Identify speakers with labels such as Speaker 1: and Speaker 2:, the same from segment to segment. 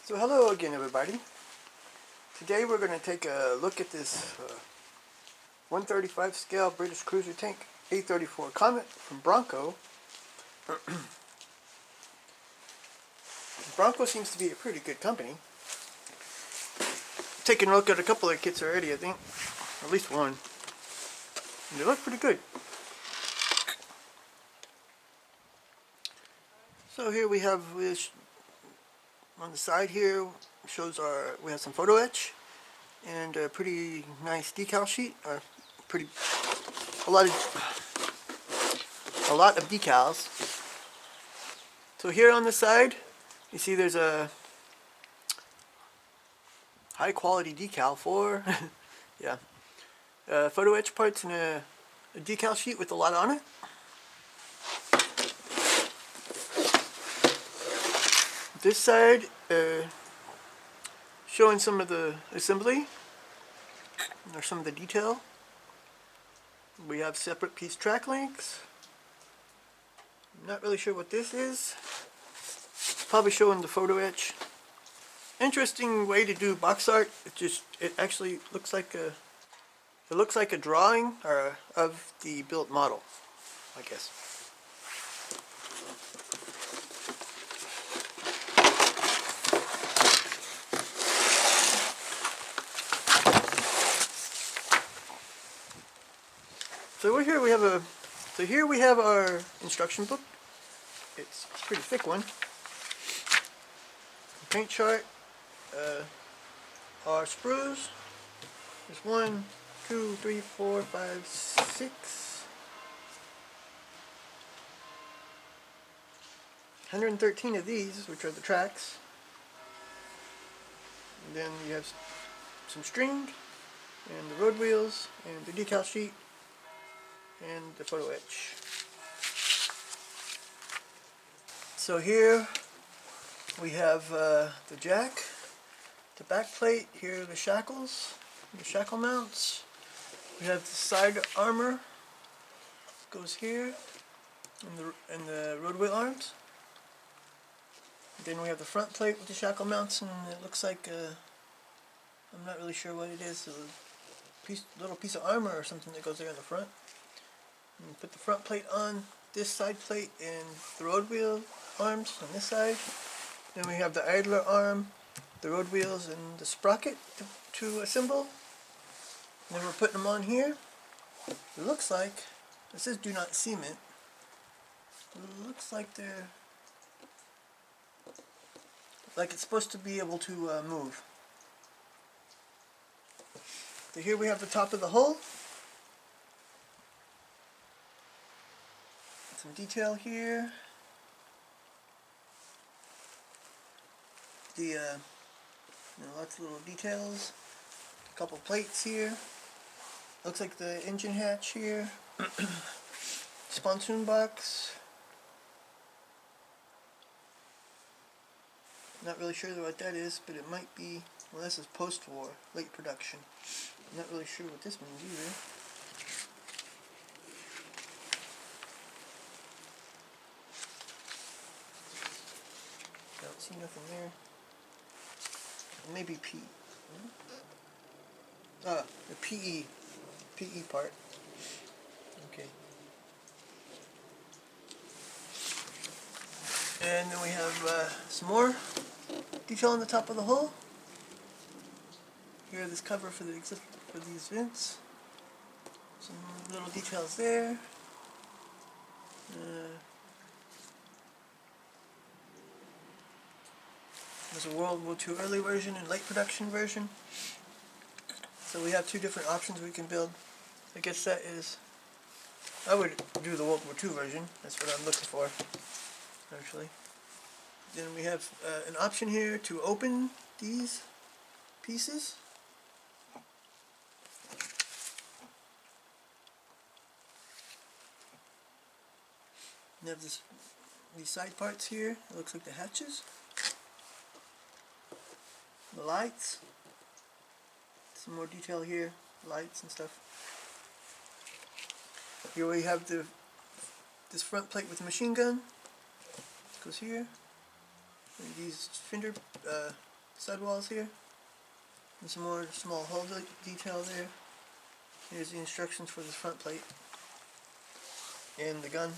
Speaker 1: So hello again, everybody. Today we're going to take a look at this 135 scale British cruiser tank A34 Comet from Bronco. Bronco seems to be a pretty good company. Taking a look at a couple of kits already, I think. At least one. And they look pretty good. So here we have this on the side here shows we have some photo etch and a pretty nice decal sheet, or a lot of decals. So here on the side you see there's a high quality decal for yeah, photo etch parts and a decal sheet with a lot on it. This side showing some of the assembly or some of the detail. We have separate piece track links. I'm not really sure what this is. Probably showing the photo etch. Interesting way to do box art. It actually looks like a drawing of the built model, I guess. So here we have our instruction book. It's a pretty thick one. Paint chart. Our sprues. There's 1, 2, 3, 4, 5, 6. 113 of these, which are the tracks. And then you have some string, and the road wheels, and the decal sheet, and the photo etch. So here we have the jack, the back plate, here are the shackles, the shackle mounts. We have the side armor, goes here, and the road wheel arms. Then we have the front plate with the shackle mounts, and it looks like I'm not really sure what it is, a little piece of armor or something that goes there in the front. And put the front plate on this side plate and the road wheel arms on this side. Then we have the idler arm, the road wheels, and the sprocket to assemble. And then we're putting them on here. It looks like, it says do not cement. It looks like it's supposed to be able to move. So here we have the top of the hull. Some detail here. Lots of little details. A couple plates here. Looks like the engine hatch here. Sponsoon box. Not really sure what that is, but it might be. Well, this is post-war, late production. I'm not really sure what this means either. I don't see nothing there. Maybe P. The PE part. Okay. And then we have some more detail on the top of the hull. Here, this cover for these vents. Some little details there. There's a World War II early version and late production version. So we have two different options we can build. I guess that is, I would do the World War II version. That's what I'm looking for, actually. Then we have an option here to open these pieces. You have these side parts here. It looks like the hatches. The lights. Some more detail here. Lights and stuff. Here we have this front plate with the machine gun. It goes here. And these fender sidewalls here. And some more small hull detail there. Here's the instructions for this front plate. And the gun.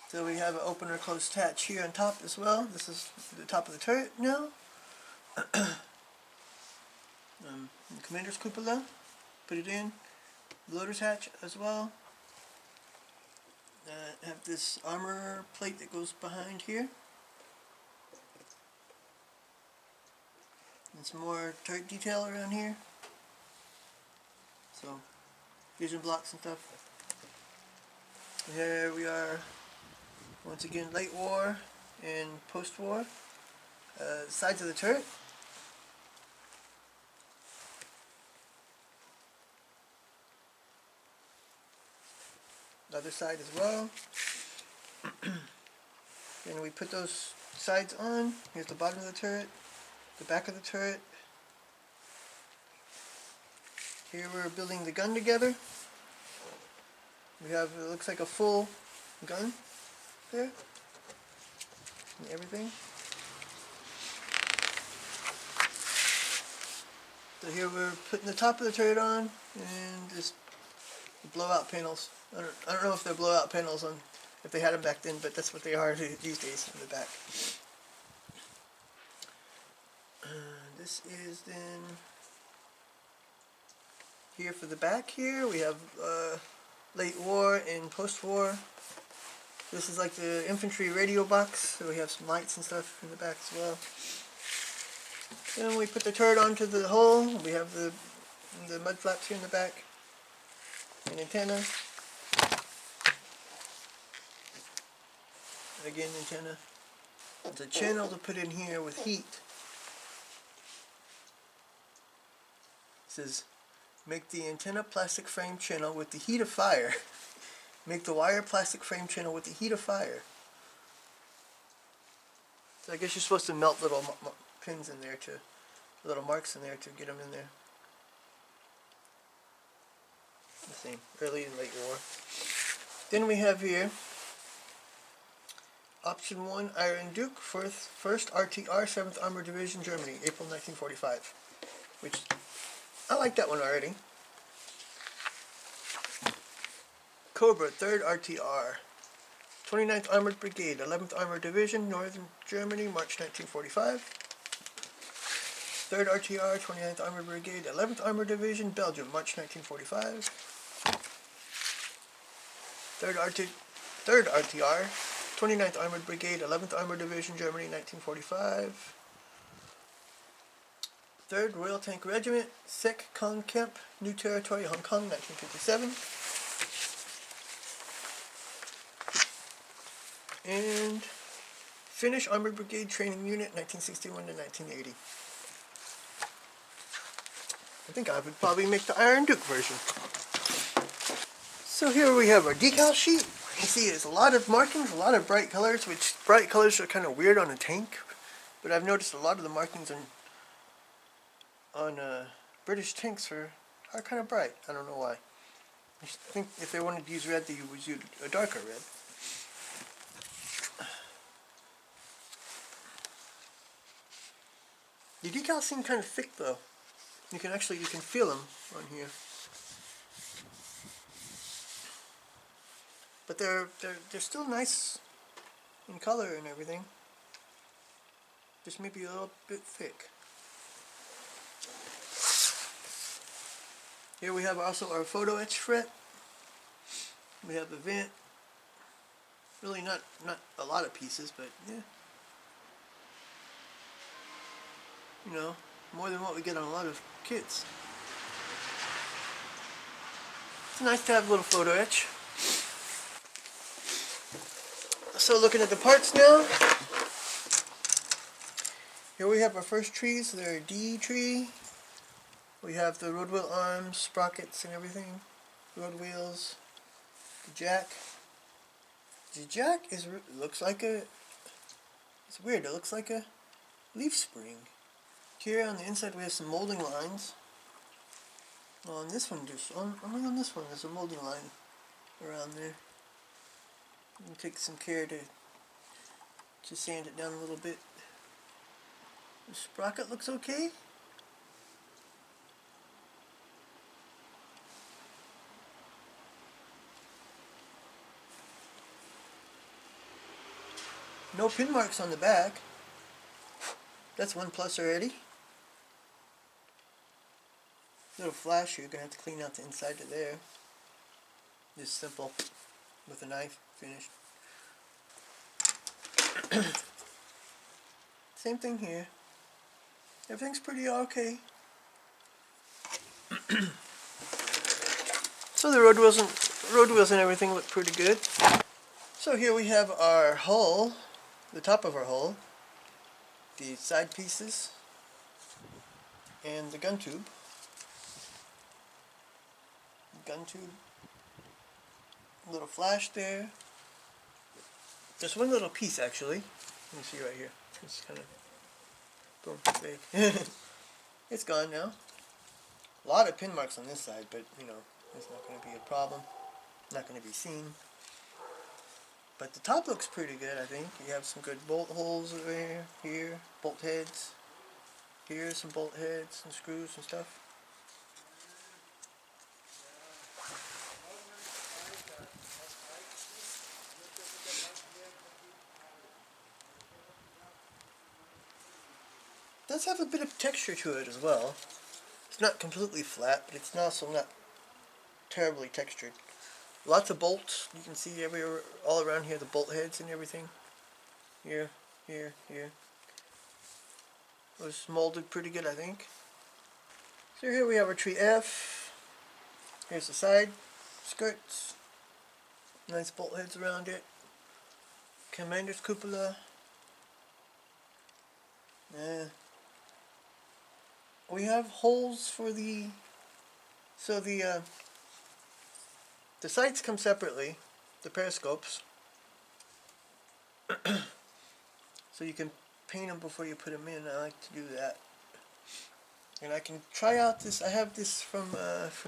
Speaker 1: So we have an open or closed hatch here on top as well. This is the top of the turret now. The commander's cupola. Put it in. Loader's hatch as well. Have this armor plate that goes behind here. And some more turret detail around here. So, fusion blocks and stuff. Here we are, once again, late war and post-war. Sides of the turret. The other side as well. Then we put those sides on. Here's the bottom of the turret, the back of the turret. Here we're building the gun together. We have, it looks like a full gun there. And everything. So here we're putting the top of the turret on and just blowout panels. I don't know if they're blowout panels on, if they had them back then, but that's what they are these days in the back. This is then here for the back here. We have late war and post-war. This is like the infantry radio box, so we have some lights and stuff in the back as well. Then we put the turret onto the hull. We have the mud flaps here in the back. An antenna. Again, antenna. There's a channel to put in here with heat. It says, make the antenna plastic frame channel with the heat of fire. Make the wire plastic frame channel with the heat of fire. So I guess you're supposed to melt little pins in there, little marks in there to get them in there. The same, early and late war. Then we have here Option 1, Iron Duke, 1st RTR, 7th Armored Division, Germany, April 1945. Which, I like that one already. Cobra, 3rd RTR, 29th Armored Brigade, 11th Armored Division, Northern Germany, March 1945. 3rd RTR, 29th Armored Brigade, 11th Armored Division, Belgium, March 1945. 3rd RTR, 29th Armored Brigade, 11th Armored Division, Germany, 1945. 3rd Royal Tank Regiment, Sek Kong Kemp, New Territory, Hong Kong, 1957. And Finnish Armored Brigade Training Unit, 1961 to 1980. I think I would probably make the Iron Duke version. So here we have our decal sheet. You see there's a lot of markings, a lot of bright colors, which bright colors are kind of weird on a tank. But I've noticed a lot of the markings on British tanks are kind of bright. I don't know why. I think if they wanted to use red, they would use a darker red. The decals seem kind of thick though. You can feel them on here. But they're still nice in color and everything. Just maybe a little bit thick. Here we have also our photo etch fret. We have the vent. Really not a lot of pieces, but yeah. You know, more than what we get on a lot of kits. It's nice to have a little photo etch. So looking at the parts now, here we have our first trees. They're a D tree. We have the road wheel arms, sprockets and everything. Road wheels. The jack. The jack looks like a, it's weird, it looks like a leaf spring. Here on the inside we have some molding lines. On this one, only on this one there's a molding line around there. You take some care to Just sand it down a little bit. The sprocket looks okay. No pin marks on the back. That's one plus already. Little flash here, you're gonna have to clean out the inside of there. Just simple, with a knife, finished. Same thing here. Everything's pretty okay. So the road wheels and everything look pretty good. So here we have our hull, the top of our hull, the side pieces, and the gun tube. Gun tube. A little flash there. There's one little piece actually. Let me see right here. It's kind of boom, big. It's gone now. A lot of pin marks on this side, but you know, it's not going to be a problem. Not going to be seen. But the top looks pretty good, I think. You have some good bolt holes over here, bolt heads. Here's some bolt heads and screws and stuff. It does have a bit of texture to it as well. It's not completely flat, but it's also not terribly textured. Lots of bolts. You can see everywhere, all around here, the bolt heads and everything. Here, here, here. It was molded pretty good, I think. So here we have our tree F. Here's the side skirts. Nice bolt heads around it. Commander's cupola. We have holes for the, so the sights come separately, the periscopes, so you can paint them before you put them in. I like to do that. And I can try out this, I have this from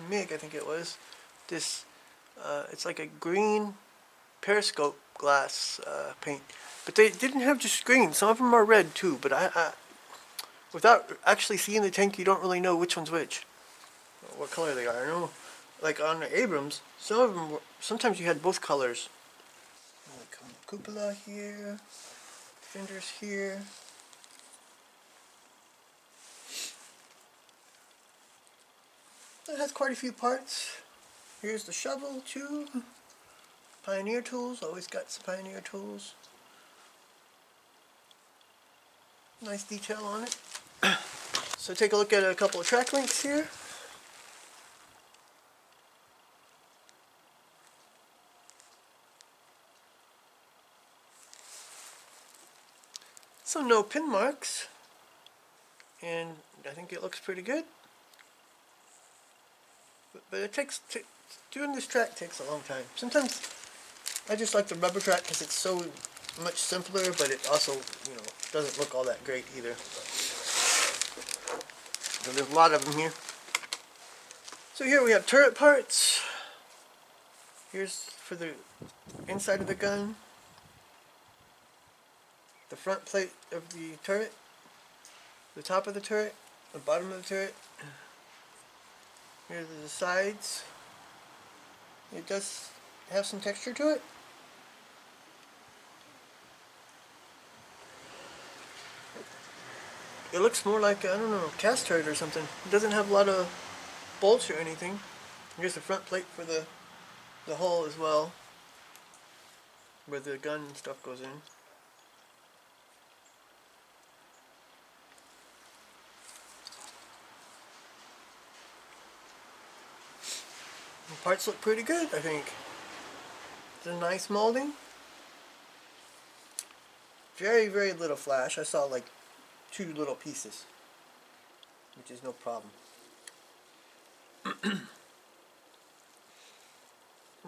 Speaker 1: MIG, I think it was, this, it's like a green periscope glass paint, but they didn't have just green, some of them are red too, but I without actually seeing the tank, you don't really know which one's which, what color they are. I know, like on the Abrams, some of them were, sometimes you had both colors. Like cupola here, fenders here. It has quite a few parts. Here's the shovel too. Pioneer tools, always got some Pioneer tools. Nice detail on it. So take a look at a couple of track links here. So no pin marks, and I think it looks pretty good. But it takes, doing this track takes a long time. Sometimes I just like the rubber track because it's so much simpler, but it also, you know, doesn't look all that great either. So there's a lot of them here. So here we have turret parts. Here's for the inside of the gun. The front plate of the turret. The top of the turret. The bottom of the turret. Here's the sides. It does have some texture to it. It looks more like, I don't know, cast turret or something. It doesn't have a lot of bolts or anything. Here's the front plate for the hull as well, where the gun and stuff goes in. The parts look pretty good, I think. It's a nice molding. Very, very little flash. I saw like 2 little pieces, which is no problem.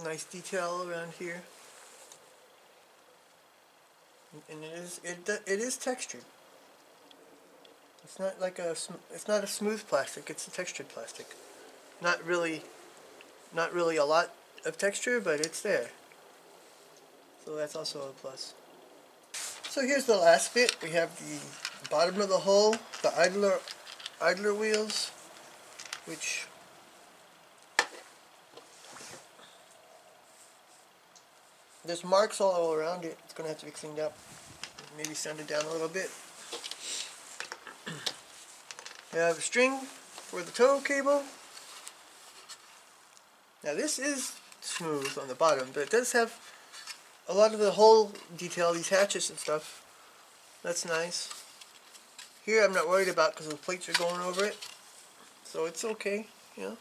Speaker 1: Nice detail around here, and it is textured. It's not like it's not a smooth plastic. It's a textured plastic. Not really a lot of texture, but it's there. So that's also a plus. So here's the last bit. We have the bottom of the hull, the idler wheels, which there's marks all around it. It's going to have to be cleaned up. Maybe sanded down a little bit. You have a string for the tow cable. Now this is smooth on the bottom, but it does have a lot of the hull detail, these hatches and stuff. That's nice. Here I'm not worried about because the plates are going over it, so it's okay, you know.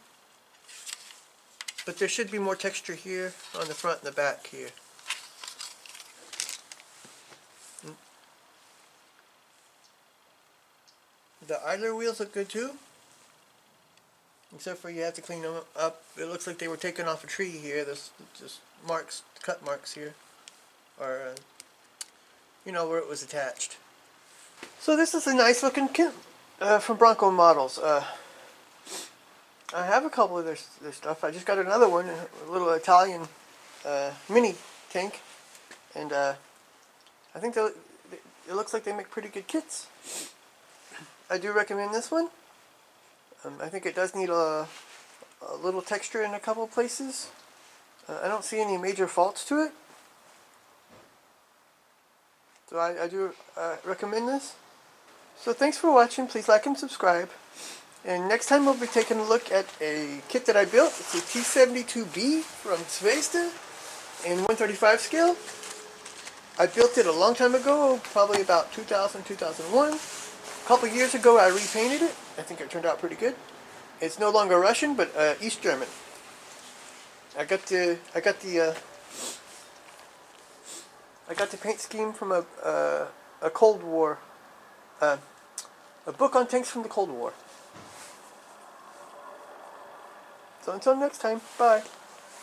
Speaker 1: But there should be more texture here on the front and the back here. The idler wheels look good too, except for you have to clean them up. It looks like they were taken off a tree here. There's just marks, cut marks here, or you know, where it was attached. So this is a nice looking kit from Bronco models. I have a couple of their stuff. I just got another one, a little Italian mini tank, and I think it looks like they make pretty good kits. I do recommend this one. I think it does need a little texture in a couple places. I don't see any major faults to it. So I do recommend this. So thanks for watching. Please like and subscribe. And next time we'll be taking a look at a kit that I built. It's a T72B from Zvezda in 135 scale. I built it a long time ago, probably about 2000, 2001. A couple years ago I repainted it. I think it turned out pretty good. It's no longer Russian, but East German. I got the paint scheme from a Cold War, a book on tanks from the Cold War. So until next time, bye.